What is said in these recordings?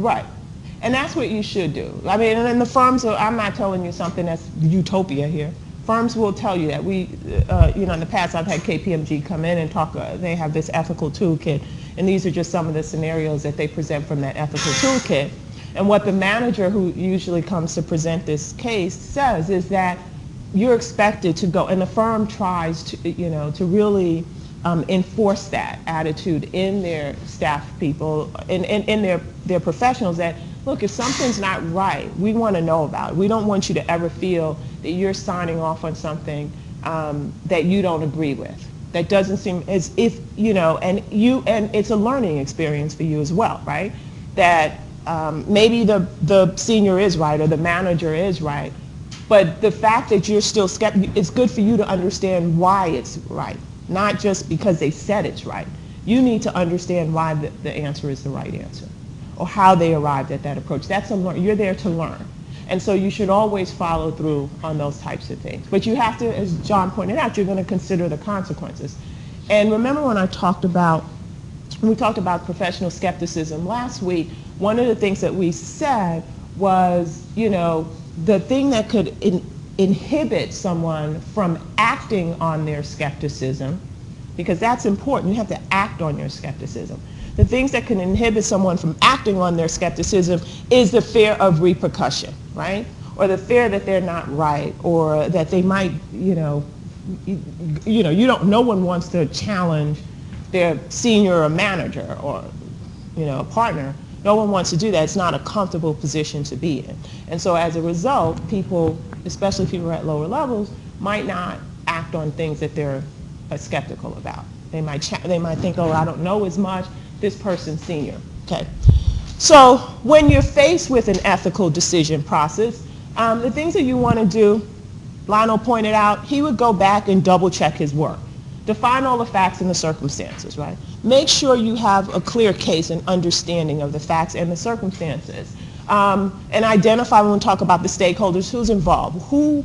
Right. And that's what you should do. I mean, and the firms, I'm not telling you something that's utopia here. Firms will tell you that. We, in the past I've had KPMG come in and talk, they have this ethical toolkit, and these are just some of the scenarios that they present from that ethical toolkit. And what the manager who usually comes to present this case says is that you're expected to go, and the firm tries to, to really enforce that attitude in their staff people, in their professionals, that, look, if something's not right, we want to know about it. We don't want you to ever feel that you're signing off on something that you don't agree with. That doesn't seem as if, and it's a learning experience for you as well, right? That maybe the senior is right or the manager is right, but the fact that you're still skeptical, it's good for you to understand why it's right, not just because they said it's right. You need to understand why the answer is the right answer, or how they arrived at that approach. You're there to learn. And so you should always follow through on those types of things. But you have to, as John pointed out, you're going to consider the consequences. And remember when we talked about professional skepticism last week, one of the things that we said was, the thing that could inhibit someone from acting on their skepticism, because that's important, you have to act on your skepticism. The things that can inhibit someone from acting on their skepticism is the fear of repercussion, right? Or the fear that they're not right, or that they might, no one wants to challenge their senior or manager or, a partner. No one wants to do that. It's not a comfortable position to be in. And so as a result, people, especially people at lower levels, might not act on things that they're skeptical about. They might think, oh, I don't know as much. This person's senior. Okay. So when you're faced with an ethical decision process, the things that you want to do, Lionel pointed out, he would go back and double check his work. Define all the facts and the circumstances, right? Make sure you have a clear case and understanding of the facts and the circumstances. And identify, when we talk about the stakeholders, who's involved, who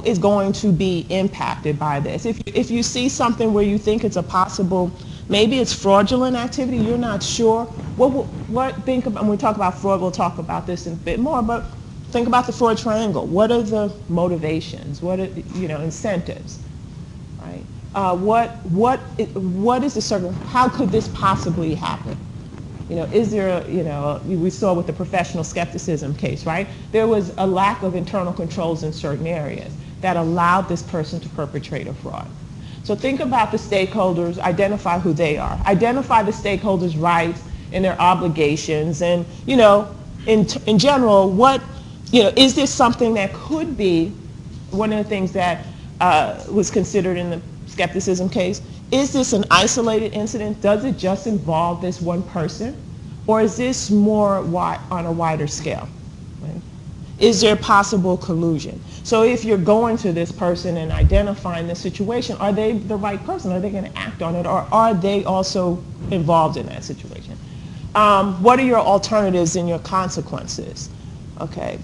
is going to be impacted by this. If you see something where you think it's a possible, maybe it's fraudulent activity, you're not sure, think about, when we talk about fraud, we'll talk about this in a bit more, but think about the fraud triangle. What are the motivations? What are, incentives, right? What is the how could this possibly happen? Is there, we saw with the professional skepticism case, right? There was a lack of internal controls in certain areas that allowed this person to perpetrate a fraud. So think about the stakeholders, identify who they are. Identify the stakeholders' rights and their obligations, and, in general, is this something that could be, one of the things that was considered in the skepticism case, is this an isolated incident? Does it just involve this one person? Or is this more on a wider scale? Right? Is there possible collusion? So if you're going to this person and identifying the situation, are they the right person? Are they going to act on it? Or are they also involved in that situation? What are your alternatives and your consequences? Okay.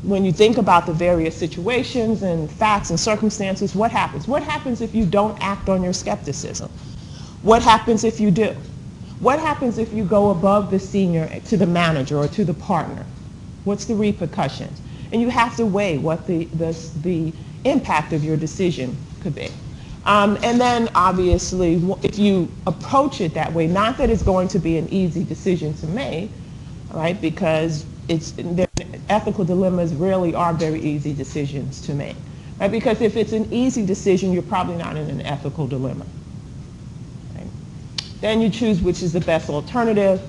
When you think about the various situations and facts and circumstances, what happens? What happens if you don't act on your skepticism? What happens if you do? What happens if you go above the senior to the manager or to the partner? What's the repercussions? And you have to weigh what the impact of your decision could be. And then obviously, if you approach it that way, not that it's going to be an easy decision to make, right? Because ethical dilemmas really are very easy decisions to make, right? Because if it's an easy decision, you're probably not in an ethical dilemma. Right? Then you choose which is the best alternative.